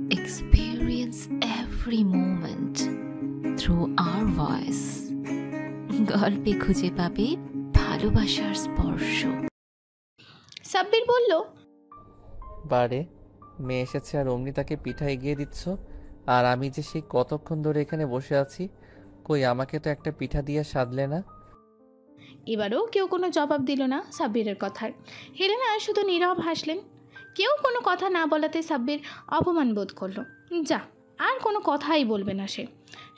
experience every moment through our voice. গল্পে খুঁজে পাবে ভালোবাসার স্পর্শ। সাব্বির বলল, বারে মেয়ে এসেছে আর অমনি তাকে পিঠা এগিয়ে দিচ্ছ, আর আমি যে সেই কতক্ষণ ধরে এখানে বসে আছি, কই আমাকে তো একটা পিঠা দিয়ে সাধলে না? এবারও কেউ কোনো জবাব দিল না সাব্বিরের কথার। হেলেনা শুধু নীরব হাসলেন। কেউ কোনো কথা না বলাতে সাব্বির অপমান বোধ করল। যা, আর কোনো কথাই বলবে না সে।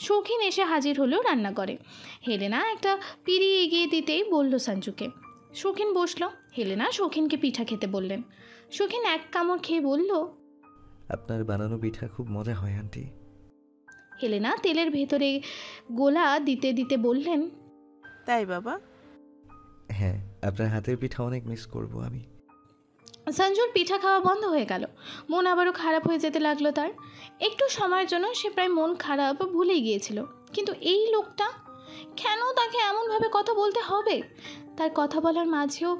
শৌখিন এসে হাজির হলো রান্নাঘরে। হেলেনা একটা পিড়ি এগিয়ে দিতেই বলল সঞ্জুকে। শৌখিন বসল। হেলেনা শৌখিনকে পিঠা খেতে বললেন। শৌখিন এক কামড় খেয়ে বলল, আপনার বানানো পিঠা খুব মজা হয় আন্টি। হেলেনা তেলের ভেতরে গোলা দিতে দিতে বললেন, তাই বাবা? হ্যাঁ, আপনার হাতের পিঠা অনেক মিস করব আমি। সঞ্জুর পিঠা খাওয়া বন্ধ হয়ে গেল। মন আবারও খারাপ হয়ে যেতে লাগলো তার। একটু সময়ের জন্য সে প্রায় মন খারাপ ভুলেই গিয়েছিল। কিন্তু এই লোকটা, কেন তাকে এমনভাবে কথা বলতে হবে? তার কথা বলার মাঝেও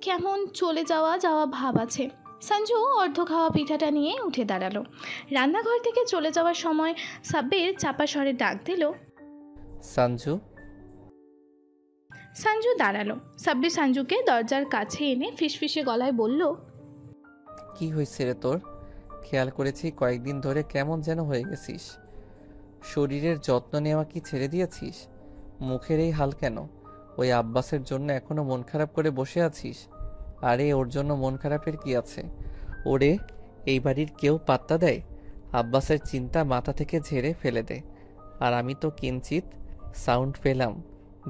কেমন চলে যাওয়া যাওয়া ভাব আছে। সঞ্জু অর্ধ খাওয়া পিঠাটা নিয়ে উঠে দাঁড়ালো। রান্নাঘর থেকে চলে যাওয়ার সময় সাব্বির চাপা স্বরে ডাক দিল, সঞ্জু। সঞ্জু দাঁড়ালো। সাব্বির সঞ্জুকে দরজার কাছে এনে ফিসফিসে গলায় বলল, কি হয়েছে রে তোর? খেয়াল করেছি কয়েকদিন ধরে কেমন যেন হয়ে গেছিস। শরীরের যত্ন নেওয়া কি ছেড়ে দিয়েছিস? মুখের এই হাল কেন? ওই আব্বাসের জন্য এখনো মন খারাপ করে বসে আছিস? আরে ওর জন্য মন খারাপের কি আছে? ওরে এই বাড়ির কেউ পাত্তা দেয়? আব্বাসের চিন্তা মাথা থেকে ঝেড়ে ফেলে দে। আর আমি তো কিঞ্চিত সাউন্ড পেলাম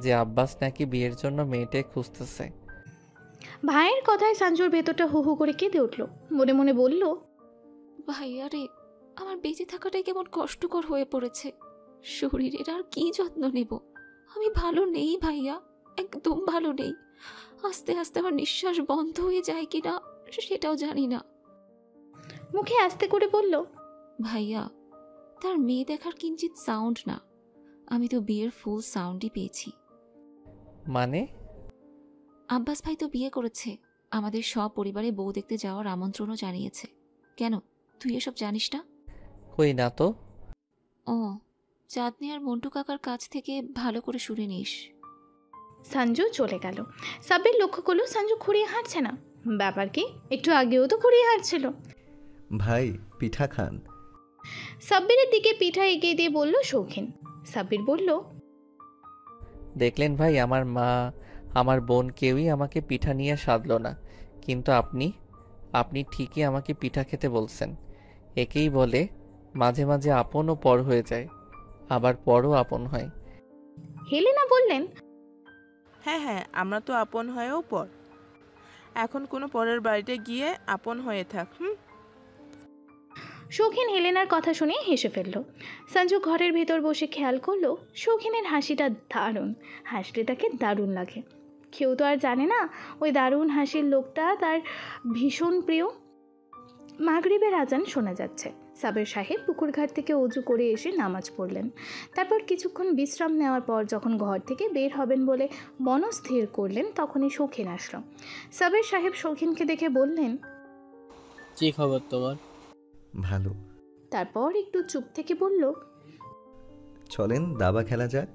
যে আব্বাস নাকি বিয়ের জন্য মেয়েটে খুঁজতেছে। ভাইয়ের কথায় সঞ্জুর ভেতরটা হু হু করে কেঁদে উঠল। মনে মনে বলল, ভাইয়া রে, আমার বেঁচে থাকাটাই কেমন কষ্টকর হয়ে পড়েছে। শরীরের আর কি যত্ন নেব? আমি ভালো নেই ভাইয়া, একদম ভালো নেই। আস্তে আস্তে আমার নিঃশ্বাস বন্ধ হয়ে যায় কিনা সেটাও জানি না। মুখে আস্তে করে বলল, ভাইয়া, তার মেয়ে দেখার কিঞ্চিত সাউন্ড না, আমি তো বিয়ের ফুল সাউন্ডই পেয়েছি। মানে? আব্বাস ভাই তো বিয়ে করেছে, আমাদের সব পরিবারে বউ দেখতে যাওয়ার আমন্ত্রণও জানিয়েছে। কেন, তুই এসব জানিস না? কই না তো। ও, চাঁদনি আর মন্টু কাকার কাছ থেকে ভালো করে শুনে নিস। সঞ্জু চলে গেল। সাব্বির লক্ষ্য করলো সঞ্জু খুঁড়িয়ে হাঁটছে না। ব্যাপার কি, একটু আগেও তো খুঁড়িয়ে হাঁটছিল। ভাই পিঠা খান। সাব্বিরের দিকে পিঠা এগিয়ে দিয়ে বলল শৌখিন। সাব্বির বলল, দেখলেন ভাই, আমার মা আমার বোন কেউই আমাকে পিঠা নিয়ে সাধলো না, কিন্তু আপনি ঠিকই আমাকে পিঠা খেতে বলছেন। একেই বলে মাঝে মাঝে আপন ও পর হয়ে যায়, আবার পরও আপন হয়। হেলেনা বললেন, হ্যাঁ হ্যাঁ, আমরা তো আপন হয়েও পর। এখন কোনো পরের বাড়িতে গিয়ে আপন হয়ে থাক। শৌখিন হেলেনার কথা শুনে হেসে ফেলল। সঞ্জু ঘরের ভেতর বসে খেয়াল করলো শৌখিনের হাসিটা দারুণ। হাসলে তাকে দারুণ লাগে। কেউ তো আর জানে না ওই দারুণ হাসির লোকটা তার ভীষণ প্রিয়। মাগরিবের আজান শোনা যাচ্ছে। সাবের সাহেব পুকুরঘাট থেকে অজু করে এসে নামাজ পড়লেন। তারপর কিছুক্ষণ বিশ্রাম নেওয়ার পর যখন ঘর থেকে বের হবেন বলে মনস্থির করলেন, তখনই শৌখিন আসলো। সাবের সাহেব শৌখিনকে দেখে বললেন, কি খবর তোমার? ভালো। তারপর একটু চুপ থেকে বলল, চলেন দাবা খেলা যাক।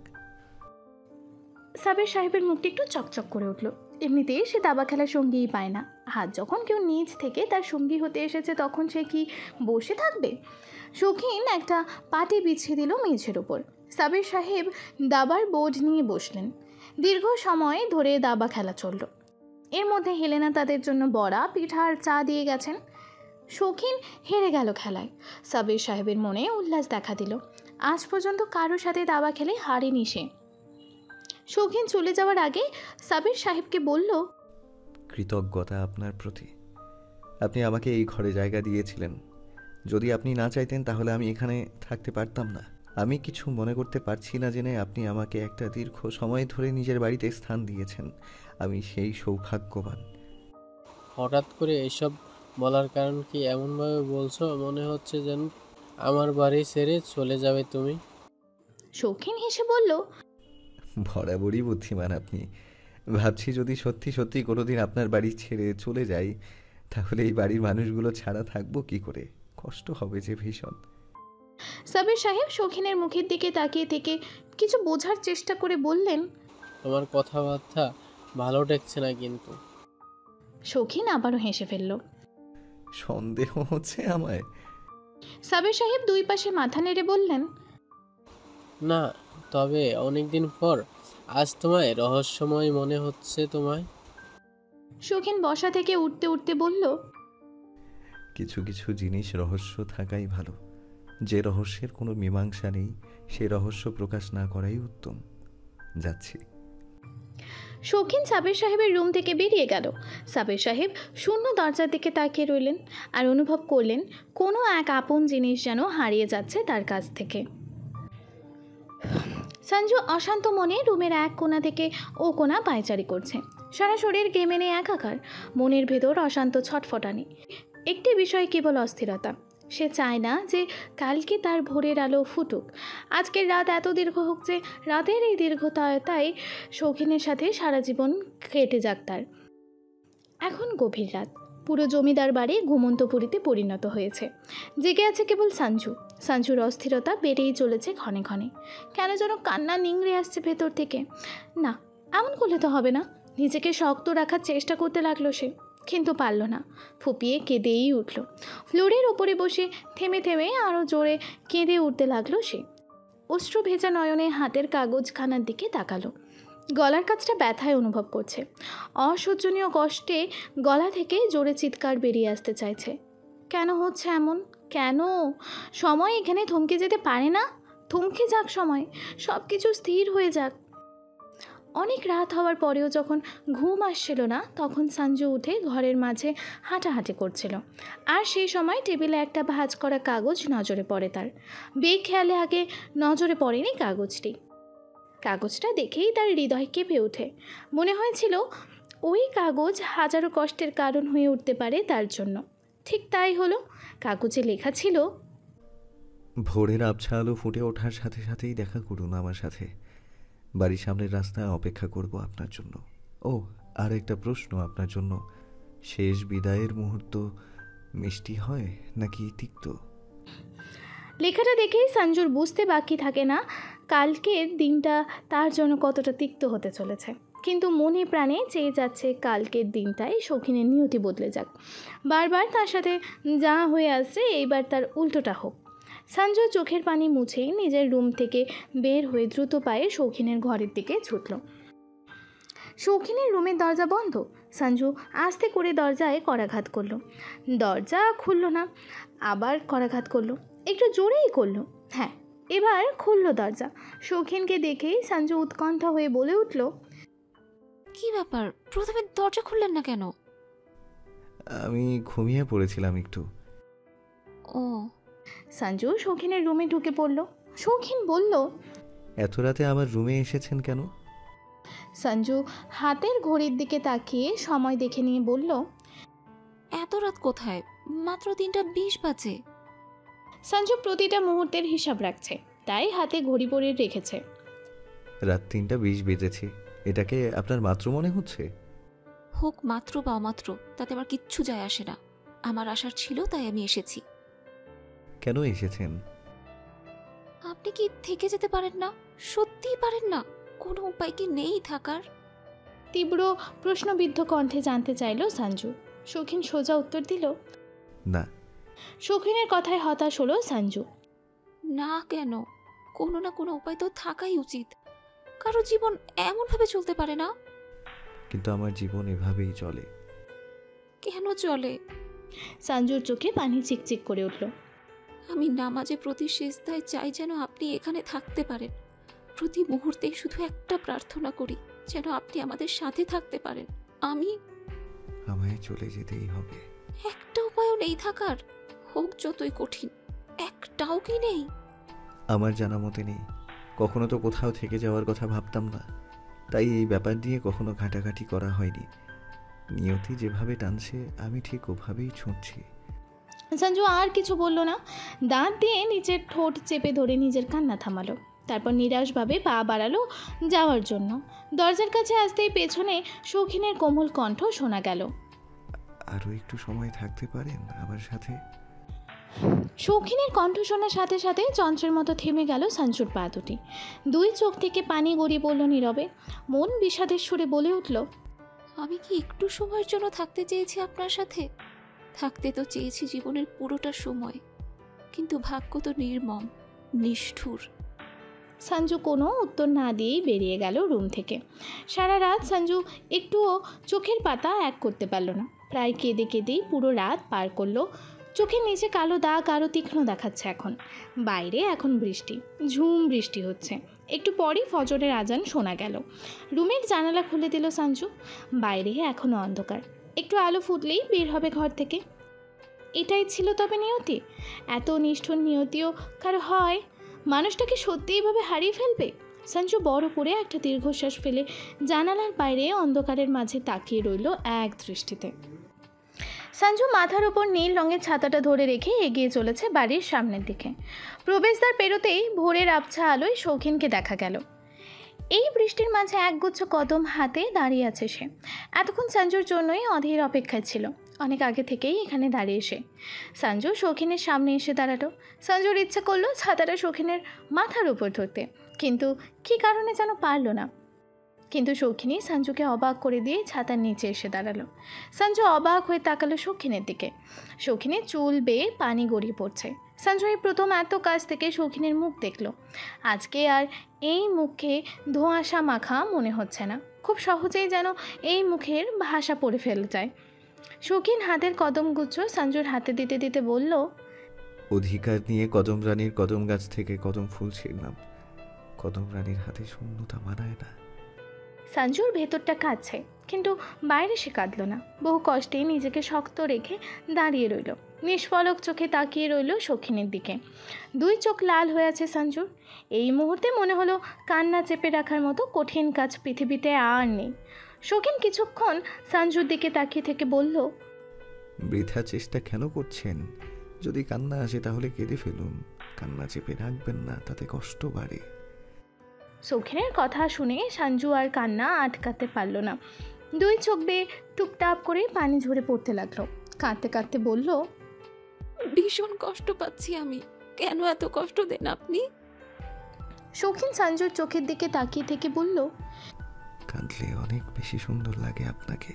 সাবের সাহেবের মুখটা একটু চকচক করে উঠল। এমনিতেই সে দাবা খেলার সঙ্গীই পায় না, হাত যখন কেউ নিজ থেকে তার সঙ্গী হতে এসেছে তখন সে কি বসে থাকবে? শৌখিন একটা পাটি বিছিয়ে দিল মেঝের ওপর। সাবের সাহেব দাবার বোর্ড নিয়ে বসলেন। দীর্ঘ সময় ধরে দাবা খেলা চলল। এর মধ্যে হেলেনা তাদের জন্য বড়া, পিঠা আর চা দিয়ে গেছেন। শৌখিন হেরে গেল খেলায়। সাবের সাহেবের মনে উল্লাস দেখা দিল। আজ পর্যন্ত কারোর সাথে দাবা খেলে হারেনি সে। শৌখিন চলে যাওয়ার আগে সাবের সাহেবকে বলল, কৃতজ্ঞতা আপনার প্রতি। আপনি আমাকে এই ঘরে জায়গা দিয়েছিলেন। যদি আপনি না চাইতেন তাহলে আমি এখানে থাকতে পারতাম না। আমি কিছু মনে করতে পারছি না জেনে আপনি আমাকে একটা দীর্ঘ সময় ধরে নিজের বাড়িতে স্থান দিয়েছেন। আমি সেই সৌভাগ্যবান। হঠাৎ করে এসব বলার কারণ কি? এমনভাবে বলছো মনে হচ্ছে যেন আমার বাড়ি ছেড়ে চলে যাবে তুমি। শৌখিন হেসে বলল, বরাবরই বুদ্ধিমান আপনি। ভাবছি যদি সত্যি সত্যি কোনোদিন আপনার বাড়ি ছেড়ে চলে যাই তাহলে এই বাড়ির মানুষগুলো ছাড়া থাকবো কি করে? কষ্ট হবে যে ভীষণ। সাবির সাহেব শৌখিনের মুখের দিকে তাকিয়ে থেকে কিছু বোঝার চেষ্টা করে বললেন। তোমার কথাবার্তা ভালো ঠেকছে না কিন্তু। শৌখিন আবারও হেসে ফেলল। সন্দেহ হচ্ছে আমায়? সাবির সাহেব দুই পাশে মাথা নেড়ে বললেন। না, তবে অনেকদিন পর আজ তোমায় রহস্যময় মনে হচ্ছে তোমায়। শৌখিন বসা থেকে উঠতে উঠতে বলল। কিছু কিছু জিনিস রহস্য থাকাই ভালো। যে রহস্যের কোনো মীমাংসা নেই সে রহস্য প্রকাশ না করাই উত্তম। যাচ্ছি। শৌখিন সাবির সাহেবের রুম থেকে বেরিয়ে গেল। সাবির সাহেব শূন্য দরজার দিকে তাকিয়ে রইলেন আর অনুভব করলেন কোনো এক আপন জিনিস যেন হারিয়ে যাচ্ছে তার কাছ থেকে। সঞ্জু অশান্ত মনে রুমের এক কোণা থেকে ও কোণা পায়চারি করছে। সারা শরীর গেমে নিয়ে একাকার, মনের ভেতর অশান্ত ছটফটানি। একটি বিষয় কেবল অস্থিরতা। সে চায় না যে কালকে তার ভোরের আলো ফুটুক, আজকের রাত এত দীর্ঘ হোক যে রাতের এই দীর্ঘতায় শৌখিনের সাথে সারা জীবন কেটে যাক তার। এখন গভীর রাত, পুরো জমিদার বাড়ি ঘুমন্তপুরীতে পরিণত হয়েছে। জেগে আছে কেবল সঞ্জু। সঞ্জুর অস্থিরতা বেড়েই চলেছে ক্ষণে ক্ষণে। কেন যেন কান্না নিংড়ে আসছে ভেতর থেকে। না, এমন করলে তো হবে না। নিজেকে শক্ত রাখার চেষ্টা করতে লাগলো সে, কিন্তু পারল না। ফুপিয়ে কেঁদেই উঠল। ফ্লোরের ওপরে বসে থেমে থেমে আরও জোরে কেঁদে উঠতে লাগলো সে। অশ্রু ভেজা নয়নে হাতের কাগজখানার দিকে তাকালো। গলার কাছটা ব্যথায় অনুভব করছে। অসহ্যনীয় কষ্টে গলা থেকে জোরে চিৎকার বেরিয়ে আসতে চাইছে। কেন হচ্ছে এমন? কেন? সময় এখানে থমকে যেতে পারে না? থমকে যাক সময়, সব কিছু স্থির হয়ে যাক। অনেক রাত হওয়ার পরেও যখন ঘুম আসছিল না, তখন সঞ্জু উঠে ঘরের মাঝে হাঁটাহাঁটি করছিল। আর সেই সময় টেবিলে একটা ভাঁজ করা কাগজ নজরে পড়ে তার। বেখেয়ালে আগে নজরে পড়েনি কাগজটি। কাগজটা দেখেই তার হৃদয় কেঁপে ওঠে। মনে হয়েছিল ওই কাগজ হাজারো কষ্টের কারণ হয়ে উঠতে পারে তার জন্য। ঠিক তাই হলো। কাগজে লেখা ছিল, ভোরের আবছা আলো ফুটে ওঠার সাথে সাথেই দেখা করুন আমার সাথে। বাড়ির সামনের রাস্তায় অপেক্ষা করব আপনার জন্য। ও, আর একটা প্রশ্ন আপনার জন্য। শেষ বিদায়ের মুহূর্ত মিষ্টি হয় নাকি তিক্ত? লেখাটা দেখেই সঞ্জুর বুঝতে বাকি থাকে না কালকের দিনটা তার জন্য কতটা তিক্ত হতে চলেছে। কিন্তু মনে প্রাণে চেয়ে যাচ্ছে কালকের দিনটাই শৌখিনের নিয়তি বদলে যাক। বারবার তার সাথে যা হয়ে আসছে এইবার তার উল্টোটা হোক। সঞ্জু চোখের পানি মুছেই নিজের রুম থেকে বের হয়ে দ্রুত পায়ে শৌখিনের ঘরের দিকে ছুটল। শৌখিনের রুমের দরজা বন্ধ। সঞ্জু আস্তে করে দরজায় করাঘাত করলো। দরজা খুলল না। আবার করাঘাত করলো, একটু জোরেই করলো। হ্যাঁ, এবার খুলল দরজা। শৌখিনকে দেখেই সঞ্জু উৎকণ্ঠা হয়ে বলে উঠল, কি ব্যাপার, প্রথমে দরজা খুললেন না কেন? আমি ঘুমিয়ে পড়েছিলাম একটু। ও। সঞ্জু শৌখিনের রুমে ঢুকে পড়ল। শৌখিন বলল, এত রাতে আমার রুমে এসেছেন কেন? সঞ্জু হাতের ঘড়ির দিকে তাকিয়ে সময় দেখে নিয়ে বলল, এত রাত কোথায়, মাত্র 3:20 বাজে। সঞ্জু প্রতিটা মুহূর্তের হিসাব রাখছে, তাই হাতে ঘড়ি পরে রেখেছে। রাত 3:20 বেজেছে, এটাকে আপনার মাত্র মনে হচ্ছে? হোক মাত্র বা অমাত্র, তাতে আমার কিচ্ছু যায় আসে না। আমার আসার ছিল তাই আমি এসেছি। কেন এসেছেন? আপনি কি থেকে যেতে পারেন না? সত্যিই পারেন না? কোনো উপায় কি নেই থাকার? তীব্র প্রশ্নবিদ্ধ কণ্ঠে জানতে চাইল সঞ্জু। শৌখিন সোজা উত্তর দিল, না। শৌখিনের কথায় হতাশ হলো সঞ্জু। না কেন? কোনো না কোনো উপায় তো থাকাই উচিত। কারো জীবন এমনভাবে চলতে পারে না। কিন্তু আমার জীবন এভাবেই চলে। কেন চলে? সঞ্জুর চোখে পানি চিকচিক করে উঠল। আমি নামাজে প্রতি সিজদায় চাই যেন আপনি এখানে থাকতে পারেন। প্রতি মুহূর্তে শুধু একটা প্রার্থনা করি, যেন আপনি আমাদের সাথে থাকতে পারেন। আমায় চলে যেতেই হবে। একটা উপায়ও নেই থাকার? হোক যতই কঠিন, একটাও কি নেই? আমার জানা মতে নেই। কখনো তো কোথাও থেকে যাওয়ার কথা ভাবতাম না, তাই এই ব্যাপার নিয়ে কখনো ঘাটাঘাটি করা হয়নি। নিয়তি যেভাবে টানছে আমি ঠিক ওভাবেই ছুটছি। সঞ্জু আর কিছু বলল না। দাঁত দিয়ে নিচের ঠোঁট চেপে ধরে নিজের কান্না থামালো। তারপর নিরাশভাবে পা বাড়ালো যাওয়ার জন্য। দরজার কাছে আসতেই পেছনে শৌখিনের কোমল কণ্ঠ শোনা গেল, আরও একটু সময় থাকতে পারেন আমার সাথে? শৌখিনের কণ্ঠ শোনার সাথে সাথে যন্ত্রের মতো থেমে গেল সঞ্জুর পা দুটি। দুই চোখ থেকে পানি গড়িয়ে পড়ল নীরবে। মন বিষাদের সুরে বলে উঠল, আমি কি একটু সময়ের জন্য থাকতে চেয়েছি আপনার সাথে? থাকতে তো চেয়েছি জীবনের পুরোটা সময়, কিন্তু ভাগ্য তো নির্মম, নিষ্ঠুর। সঞ্জু কোনো উত্তর না দিয়েই বেরিয়ে গেল রুম থেকে। সারা রাত সঞ্জু একটুও চোখের পাতা এক করতে পারল না। প্রায় কেঁদে কেঁদেই পুরো রাত পার করলো। চোখের নিচে কালো দাগ আরও তীক্ষ্ণ দেখাচ্ছে এখন। বাইরে এখন বৃষ্টি, ঝুম বৃষ্টি হচ্ছে। একটু পরই ফজরের আজান শোনা গেল। রুমের জানালা খুলে দিল সঞ্জু। বাইরে এখনও অন্ধকার, একটু আলো ফুটলেই বের হবে ঘর থেকে। এটাই ছিল তবে নিয়তি? এত নিষ্ঠুর নিয়তিও কারো হয়? মানুষটাকে সত্যি এইভাবে হারিয়ে ফেলবে? সঞ্জু বড় করে একটা দীর্ঘশ্বাস ফেলে জানালার বাইরে অন্ধকারের মাঝে তাকিয়ে রইল এক দৃষ্টিতে। সঞ্জু মাথার উপর নীল রঙের ছাতাটা ধরে রেখে এগিয়ে চলেছে বাড়ির সামনের দিকে। প্রবেশদ্বার পেরোতেই ভোরের আবছা আলোয় শৌখিনকে দেখা গেল। এই বৃষ্টির মাঝে একগুচ্ছ কদম হাতে দাঁড়িয়ে আছে সে। এতক্ষণ সঞ্জুর জন্যই অধীর অপেক্ষায় ছিল, অনেক আগে থেকেই এখানে দাঁড়িয়ে সে। সঞ্জু শৌখিনের সামনে এসে দাঁড়ালো। সঞ্জুর ইচ্ছে করলো ছাতাটা শৌখিনের মাথার উপর ধরতে, কিন্তু কী কারণে যেন পারল না। কিন্তু শৌখিনী সঞ্জুকে অবাক করে দিয়ে ছাতার নিচে এসে দাঁড়ালো। সঞ্জু অবাক হয়ে তাকালো শৌখিনের দিকে। শৌখিনের চুল বেয়ে পানি গড়িয়ে পড়ছে। সঞ্জু এই প্রথম এত কাছ থেকে শৌখিনের মুখ দেখল। আজকে আর এই মুখে ধোঁয়াশা মাখা মনে হচ্ছে না। খুব সহজেই যেন এই মুখের ভাষা পড়ে ফেলে যায়। শৌখিন হাতের কদমগুচ্ছ সঞ্জুর হাতে দিতে দিতে বলল, অধিকার নিয়ে কদম রানীর কদম গাছ থেকে কদম ফুল ছিঁড়লাম। কদম রানীর হাতে শূন্যতা মানায় না। সঞ্জুর ভেতরটা কাঁদছে, কিন্তু বাইরে সে কাঁদল না। বহু কষ্টে নিজেকে শক্ত রেখে দাঁড়িয়ে রইল। নিষ্পলক চোখে তাকিয়ে রইল শৌখিনের দিকে। দুই চোখ লাল হয়ে আছে সঞ্জুর। এই মুহূর্তে মনে হলো কান্না চেপে রাখার মতো কঠিন কাজ পৃথিবীতে আর নেই। শৌখিন কিছুক্ষণ সঞ্জুর দিকে তাকিয়ে থেকে বলল, বৃথা চেষ্টা কেন করছেন? যদি কান্না আসে তাহলে কেঁদে ফেলুন, কান্না চেপে রাখবেন না, তাতে কষ্ট বাড়ে। শৌখিনের কথা শুনে সঞ্জু আর কান্না আটকাতে পারল না। দুই চোখ বেয়ে টুপটাপ করে পানি ঝরে পড়তে লাগলো। কাঁদতে কাঁদতে বলল, ভীষণ কষ্ট পাচ্ছি আমি। কেন এত কষ্ট দেন আপনি? শৌখিন সঞ্জুর চোখের দিকে তাকিয়ে থেকে বলল, কাঁদলে অনেক বেশি সুন্দর লাগে আপনাকে,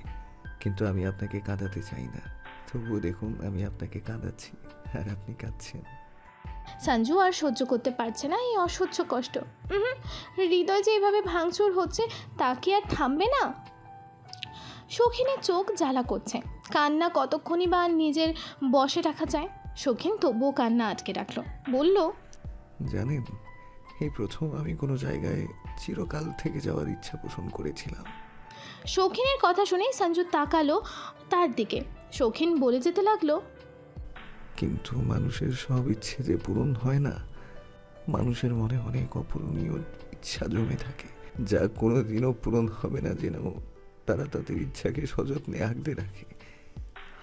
কিন্তু আমি আপনাকে কাঁদাতে চাই না। তবুও দেখুন, আমি আপনাকে কাঁদাচ্ছি আর আপনি কাঁদছেন। সঞ্জু আর সহ্য করতে পারছে না এই অসহ্য কষ্ট। হৃদয় যে এইভাবে ভাঙচুর হচ্ছে তা কি আর থামবে না? শৌখিনের চোখ জ্বালা করছে। কান্না কতক্ষণই বা নিজের বশে রাখা যায়? শৌখিন তবুও কান্না আটকে রাখলো। বলল, জানেন, এই প্রথম আমি কোনো জায়গায় চিরকাল থেকে যাওয়ার ইচ্ছা পোষণ করেছিলাম। শৌখিনের কথা শুনেই সঞ্জু তাকালো তার দিকে। শৌখিন বলে যেতে লাগলো, কিন্তু মানুষের সব ইচ্ছে যে পূরণ হয় না। মানুষের মনে অনেক অপূরণীয় ইচ্ছা জমে থাকে, যা কোনোদিনও পূরণ হবে না জেনেও তারা তাদের ইচ্ছাকে সযত্নে আগলে রাখে।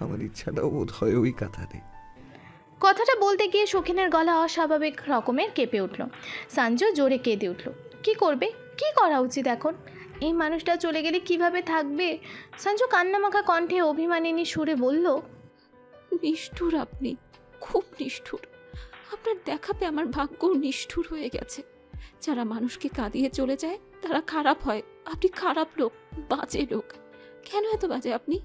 আমার ইচ্ছাটাও বোধ হয় ওই কাতারে। কথাটা বলতে গিয়ে শৌখিনের গলা অস্বাভাবিক রকমের কেঁপে উঠল। সঞ্জু জোরে কেঁদে উঠল। কি করবে, কি করা উচিত এখন? এই মানুষটা চলে গেলে কিভাবে থাকবে? সঞ্জু কান্নামাখা কণ্ঠে অভিমানিনী সুরে বলল, নিষ্ঠুর আপনি, খুব নিষ্ঠুর। আপনার দেখাতে আমার ভাগ্য নিষ্ঠুর হয়ে গেছে। যারা মানুষকে কাঁদিয়ে চলে যায় তারা খারাপ হয়। আপনি খারাপ লোক, বাজে লোক। কেন এত বাজে আপনি?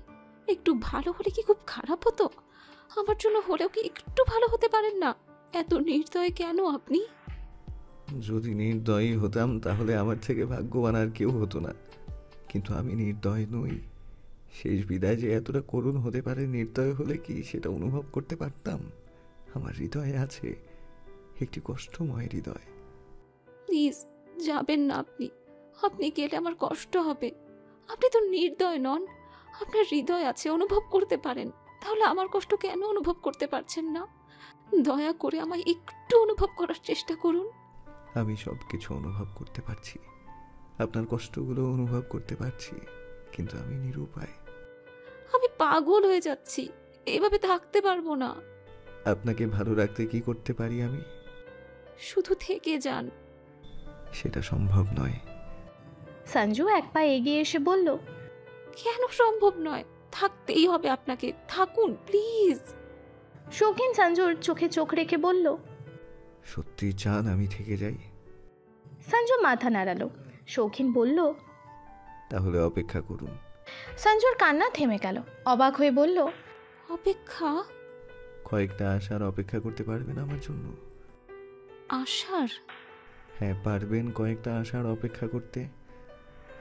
একটু ভালো হলে কি খুব খারাপ হতো? আমার জন্য হলেও কি একটু ভালো হতে পারেন না? এত নির্দয় কেন আপনি? যদি নির্দয়ী হতাম তাহলে আমার থেকে ভাগ্যবান আর কেউ হতো না, কিন্তু আমি নির্দয় নই। শেষ বিদায় যে এতটা করুণ হতে পারে, নির্দয় হলে কি সেটা অনুভব করতে পারতাম? আমার হৃদয়ে আছে একটি কষ্টময় হৃদয়। প্লিজ যাবেন না আপনি। আপনি গেলে আমার কষ্ট হবে। আপনি তো নির্দয় নন, আপনার হৃদয় আছে, অনুভব করতে পারেন। তাহলে আমার কষ্ট কেন অনুভব করতে পারছেন না? দয়া করে আমায় একটু অনুভব করার চেষ্টা করুন। আমি সব কিছু অনুভব করতে পারছি, আপনার কষ্টগুলো অনুভব করতে পারছি, কিন্তু আমি নিরুপায়। আমি পাগল হয়ে যাচ্ছি, এভাবে থাকতে পারবো না। আপনাকে ভালো রাখতে কি করতে পারি আমি? শুধু থেকে যান। সেটা সম্ভব নয়। সঞ্জু এক পা এগিয়ে এসে বলল, কেন সম্ভব নয়? থাকতেই হবে আপনাকে, থাকুন প্লিজ। শৌখিন সঞ্জুর চোখে চোখ রেখে বলল, সত্যি চান আমি থেকে যাই? সঞ্জু মাথা নাড়ালো। শৌখিন বলল, তাহলে অপেক্ষা করুন। সঞ্জুর কান্না থেমে গেল। অবাক হয়ে বলল, অপেক্ষা? কয়েকটা আসার অপেক্ষা করতে পারবেন আমার জন্য? আশার? হ্যাঁ পারবেন কয়েকটা আসার অপেক্ষা করতে?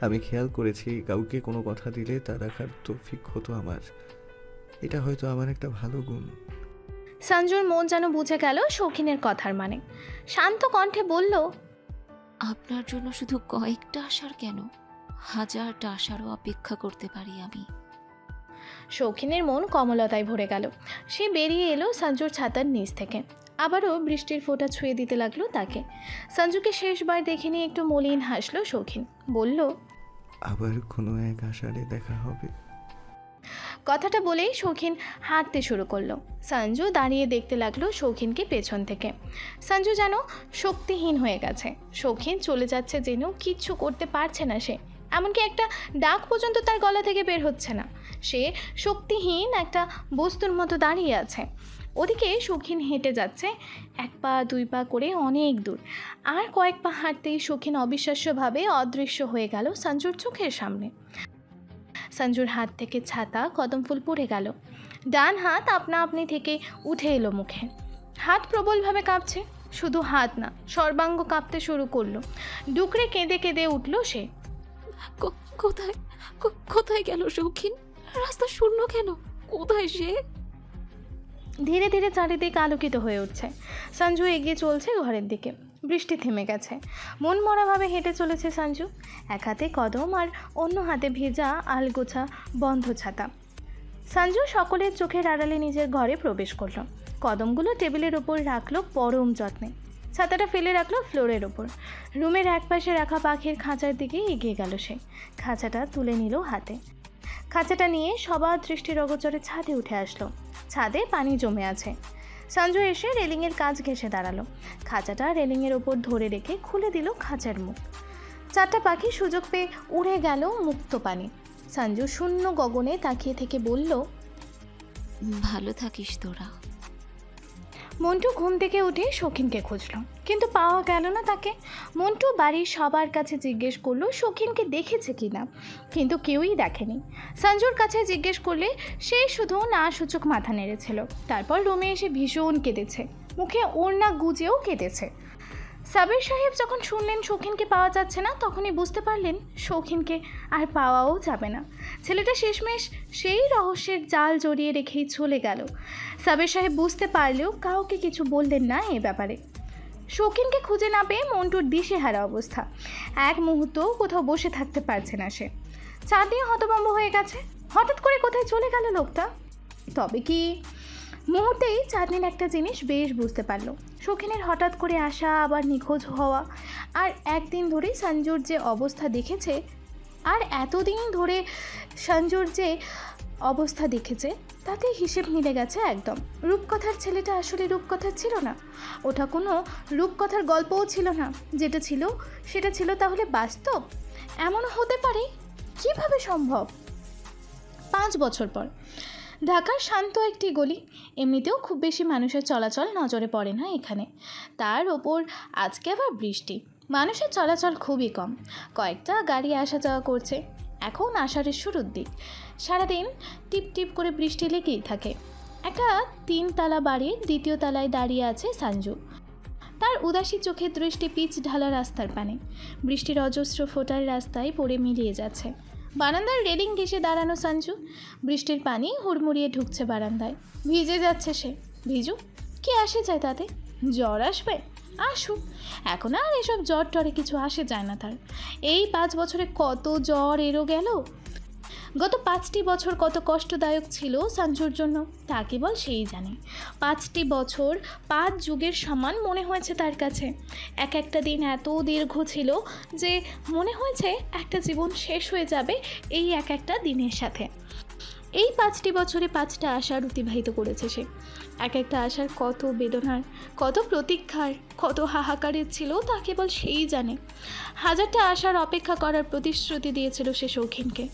আমি খেয়াল করেছি কাউকে কোনো কথা দিলে তা রাখার তৌফিক হতো আমার। এটা হয়তো আমার একটা ভালো গুণ। সঞ্জুর মন যেন বুঝে গেল শৌখিনের কথার মানে। শান্ত কণ্ঠে বলল, আপনার জন্য শুধু কয়েকটা আসার কেন, হাজারটা আসারও অপেক্ষা করতে পারি আমি। শৌখিনের মন কমলতায় ভরে গেল। সে বেরিয়ে এলো সঞ্জুর ছাতার নিচ থেকে। আবারও বৃষ্টির ফোঁটা ছুঁয়ে দিতে লাগলো তাকে। সঞ্জুকে শেষবার দেখে নিয়ে একটু মলিন হাসলো শৌখিন। বলল, আবার কোনো এক আষাঢ়ে দেখা হবে। কথাটা বলেই শৌখিন হাঁটতে শুরু করলো। সঞ্জু দাঁড়িয়ে দেখতে লাগলো শৌখিনকে পেছন থেকে। সঞ্জু যেন শক্তিহীন হয়ে গেছে। শৌখিন চলে যাচ্ছে জেনেও কিচ্ছু করতে পারছে না সে। এমনকি একটা ডাক পর্যন্ত তার গলা থেকে বের হচ্ছে না। সে শক্তিহীন একটা বস্তুর মতো দাঁড়িয়ে আছে। ওদিকে শৌখিন হেঁটে যাচ্ছে, 1 পা 2 পা করে অনেক দূর। আর কয়েক পা হাঁটতেই শৌখিন অবিশ্বাস্যভাবে অদৃশ্য হয়ে গেল সঞ্জুর চোখের সামনে। সঞ্জুর হাত থেকে ছাতা কদম ফুল পড়ে গেল। ডান হাত আপনা আপনি থেকে উঠে এলো মুখে। হাত প্রবলভাবে কাঁপছে। শুধু হাত না, সর্বাঙ্গ কাঁপতে শুরু করলো। ডুকরে কেঁদে কেঁদে উঠল সে। কোথায় কোথায় গেল শৌখিন? রাস্তা শূন্য কেন? কোথায় সে? ধীরে ধীরে চারিদিক আলোকিত হয়ে উঠছে। সঞ্জু এগিয়ে চলছে ঘরের দিকে। বৃষ্টি থেমে গেছে। মন মরাভাবে হেঁটে চলেছে সঞ্জু। এক হাতে কদম আর অন্য হাতে ভেজা আলগোছা বন্ধ ছাতা। সঞ্জু সকলের চোখের আড়ালে নিজের ঘরে প্রবেশ করলো। কদমগুলো টেবিলের ওপর রাখলো পরম যত্নে। ছাতাটা ফেলে রাখলো ফ্লোরের ওপর। রুমের একপাশে রাখা পাখির খাঁচার দিকে এগিয়ে গেল সে। খাঁচাটা তুলে নিল হাতে। খাঁচাটা নিয়ে সবার দৃষ্টির অগোচরে ছাদে উঠে আসলো। ছাদে পানি জমে আছে। সঞ্জু এসে রেলিংয়ের কাজ ঘেঁষে দাঁড়ালো। খাঁচাটা রেলিংয়ের ওপর ধরে রেখে খুলে দিল খাঁচার মুখ। 4টা পাখি সুযোগ পেয়ে উড়ে গেল মুক্ত পানি। সঞ্জু শূন্য গগনে তাকিয়ে থেকে বলল, ভালো থাকিস তোরা। মন্টু ঘুম থেকে উঠে শৌখিনকে খুঁজল, কিন্তু পাওয়া গেল না তাকে। মন্টু বাড়ির সবার কাছে জিজ্ঞেস করলো শৌখিনকে দেখেছে কিনা, কিন্তু কেউই দেখেনি। সঞ্জুর কাছে জিজ্ঞেস করলে সে শুধু না সূচক মাথা নেড়েছিল। তারপর রুমে এসে ভীষণ কেঁদেছে, মুখে ওড়না গুজেও কেঁদেছে। সাবির সাহেব যখন শুনলেন শৌখিনকে পাওয়া যাচ্ছে না, তখনই বুঝতে পারলেন শৌখিনকে আর পাওয়াও যাবে না। ছেলেটা শেষমেশ সেই রহস্যের জাল জড়িয়ে রেখেই চলে গেল। সাবির সাহেব বুঝতে পারলেও কাউকে কিছু বললেন না এ ব্যাপারে। শৌখিনকে খুঁজে না পেয়ে মন্টুর দিশেহারা অবস্থা। এক মুহূর্তও কোথাও বসে থাকতে পারছে না সে। চাঁদিয়ে হতভম্ব হয়ে গেছে। হঠাৎ করে কোথায় চলে গেল লোকটা? তবে কি মুহূর্তেই চাঁদনির একটা জিনিস বেশ বুঝতে পারলো। শৌখিনের হঠাৎ করে আসা, আবার নিখোঁজ হওয়া, আর একদিন ধরে সঞ্জুর যে অবস্থা দেখেছে, আর এতদিন ধরে সঞ্জুর যে অবস্থা দেখেছে, তাতে হিসেব মিলে গেছে একদম। রূপকথার ছেলেটা আসলে রূপকথার ছিল না। ওটা কোনো রূপকথার গল্পও ছিল না। যেটা ছিল সেটা ছিল তাহলে বাস্তব। এমনও হতে পারে? কিভাবে সম্ভব? 5 বছর পর ঢাকার শান্ত একটি গলি। এমনিতেও খুব বেশি মানুষের চলাচল নজরে পড়ে না এখানে। তার ওপর আজকে আবার বৃষ্টি। মানুষের চলাচল খুবই কম। কয়েকটা গাড়ি আসা যাওয়া করছে। এখন আষাঢ়ের শুরুর দিক। সারাদিন টিপ টিপ করে বৃষ্টি লেগেই থাকে। একটা 3 তলা বাড়ির 2য় তলায় দাঁড়িয়ে আছে সঞ্জু। তার উদাসী চোখের দৃষ্টি পিচ ঢালা রাস্তার পানে। বৃষ্টির অজস্র ফোঁটার রাস্তায় পড়ে মিলিয়ে যাচ্ছে। বারান্দার রেলিং ঘেঁষে দাঁড়ানো সঞ্জু। বৃষ্টির পানি হুড়মুড়িয়ে ঢুকছে বারান্দায়। ভিজে যাচ্ছে সে। ভিজুক, কি আসে যায় তাতে? জ্বর আসবে? আসুক। এখন আর এসব জ্বর টরে কিছু আসে যায় না তার। এই 5 বছরে কত জ্বর এলো গেল। গত 5টি বছর কত কষ্টদায়ক ছিল সঞ্জুর জন্য তা কেবল সেই জানে। 5টি বছর 5 যুগের সমান মনে হয়েছে তার কাছে। এক একটা দিন এত দীর্ঘ ছিল যে মনে হয়েছে একটা জীবন শেষ হয়ে যাবে এই এক একটা দিনের সাথে। এই 5টি বছরে 5টা আশার অতিবাহিত করেছে সে। এক একটা আশার কত বেদনার, কত প্রতীক্ষার, কত হাহাকারের ছিল তা কেবল সেই জানে। 1000টা আশার অপেক্ষা করার প্রতিশ্রুতি দিয়েছিল সে শৌখিনকে।